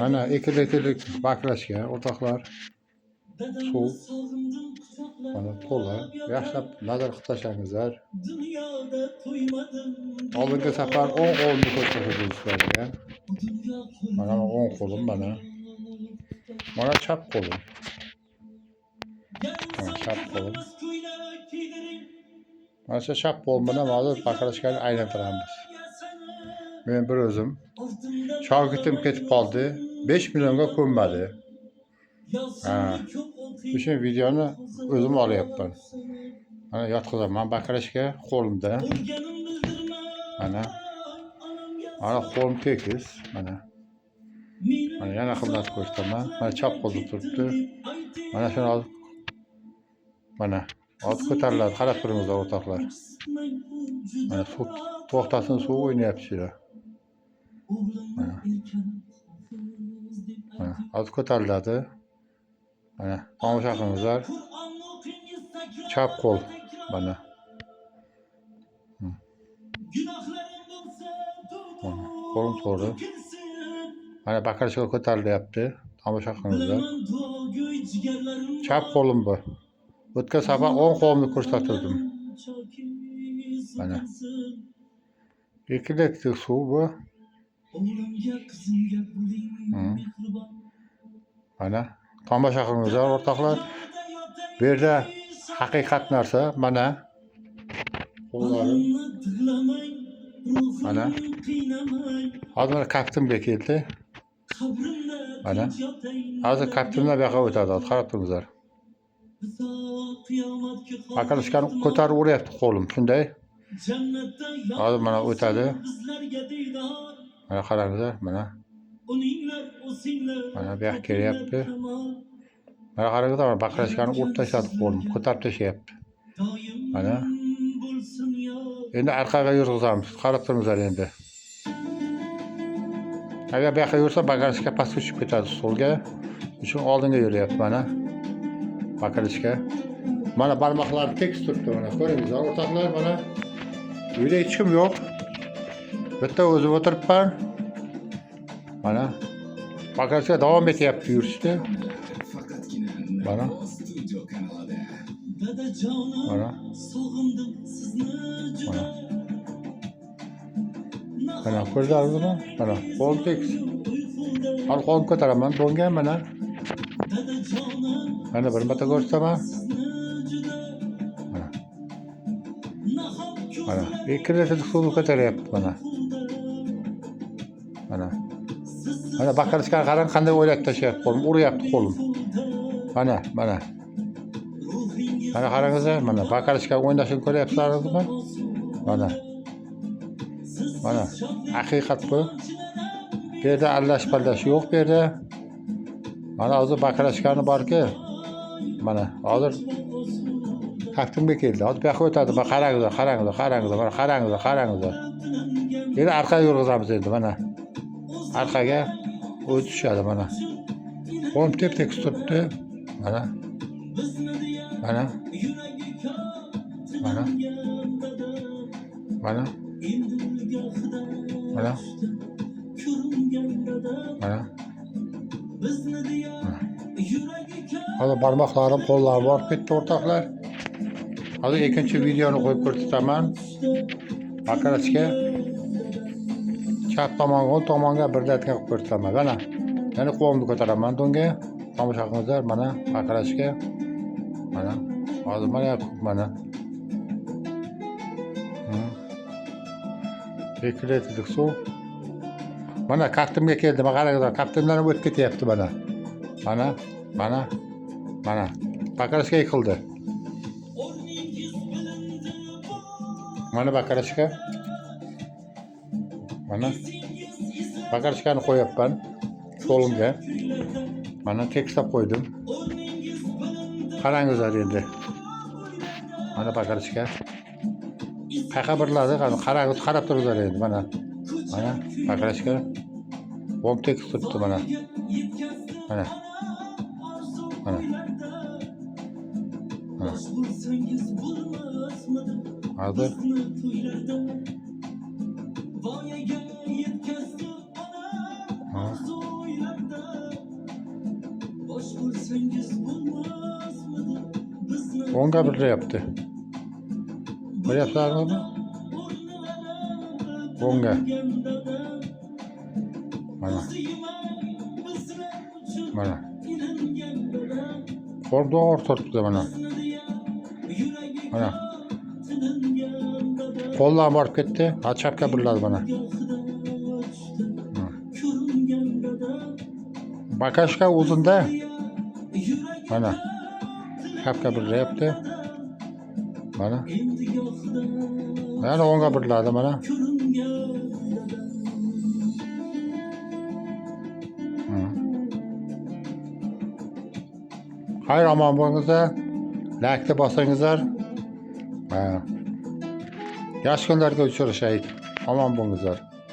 Mana 2 litrlik baklashga o'rtoqlar suv mana to'la. Yaxshilab nazar qilib tashlangizlar. Oldingi safar 10 qo'lni ko'rsatdim sizlarga. Mana 10 qo'lim mana. Mana chap qo'lim. Mana chap qo'lim. Mana shu chap qo'lim bilan hozir baklashkani aylantiramiz. Men bir o'zim shogirdim ketib qoldi. 5 millionga ko'nmadi. O'sha videoni o'zim olyapman. Mana yotqizaman baklashga qo'limda. Mana qo'lim tekis. Mana yana xizmat ko'rsataman. Mana chap qo'lda turibdi. Mana shuni hozir mana hozir ko'tariladi. Qarab turingizlar o'rtoqlar. Mana suv to'xtasin, suv o'ynayapsizlar. Mana hozir ko'tariladi. Mana tomosha qilingizlar. Chap qo'l mana. Qo'lim to'g'ri. Mana baklashga ko'tarilyapti. Tomosha qilingizlar. Chap qo'lim bu. O'tgan safar 10 qo'limni ko'rsatirdim. Mana 2 litr suv bu. Mana tomosha qilingizlar o'rtoqlar. Bu yerda haqiqat narsa mana qo'llarim. Mana hozir mana kaftimga keldi. Mana hozir kaftimdan bu yoqqa o'tadi. Qarab turingizlar. Baklashkani ko'tarib uryapti qo'lim shunday. Hozir mana o'tadi. Mana qarangizlar mana. Mana bu yoqqa kelyapti. Mana qarangizlar baklashkani urib tashladi qo'lim. Ko'tarib tashlayapti. Mana. Endi orqaga yurg'izamiz. Qarab turingizlar endi. Agar bu yoqqa yursa baklashka pastga tushib ketadi stolga. Uchun oldinga yuryapti mana. Baklashka. Mana barmoqlari tekis turibdi mana. Ko'ringizlar o'rtoqlar mana. Uyda hech kim yo'q. Bitta o'zim o'tiribman. Mana baklashka davom etyapti yurishda. Mana. Mana. Mana ko'rdingizmi? Mana qo'l tekis. Hali qo'lim ko'taraman, to'ngan mana. Mana bir marta ko'rsataman. Mana 2 litr suv ko'taryapti mana. Mana baklashkani qarang qanday o'ylab tashyapti qo'lim, uryapti qo'lim. Mana. Mana qarangizlar, mana baklashka o'ynashini ko'ryapsizlarmi? Mana. Haqiqat bu. Bu yerda allash-pallash yo'q bu yerda. Mana hozir baklashkani borki. Mana hozir kaftimga keldi. Hozir bu yoqqa o'tadi. Mana qarangizlar. Endi orqaga yurg'izamiz endi mana. Orqaga o'zi tushadi mana. Qo'lim tep-tekis turibdi. Mana. Mana. Hozir barmoqlarim, qo'llarim borib ketdi o'rtoqlar. Hozir ikkinchi videoni qo'yib ko'rsataman. Baklashka chap tomonga, o'ng tomonga birdatga qilib ko'rsataman. Mana. Yana qo'limni ko'taraman to'nga. Tomosha qilingizlar mana baklashka. Mana. Hozir mana. 2 litr suv. Mana kaftimga keldi. Mana qarangizlar, kaftimdan o'tib ketyapti mana. Mana. Baklashka yiqildi. Mana baklashka. Mana. Baklashkani qo'yapman qo'limga. Mana tekislab qo'ydim. Qarangizlar endi. Mana baklashka. Qayerga biriladi? Qarab turingizlar endi mana. Baklashka. Qo'l tekis turibdi mana. Hozir Onga bir yaptı. Ne yaptılar mı? Onga. Mana. Mana. Orada ortorttu mana. Mana. Kollar barıp gitti. Açapka birladi bana. Bakashka uzunda. Mana. Şapka bir yaptı. Mana. Yani onga birladi mana. Hayır aman bolыңыздар. Like'te basыңыздар. Yaş günlerge uçuruşayık. Aman bolыңыздар.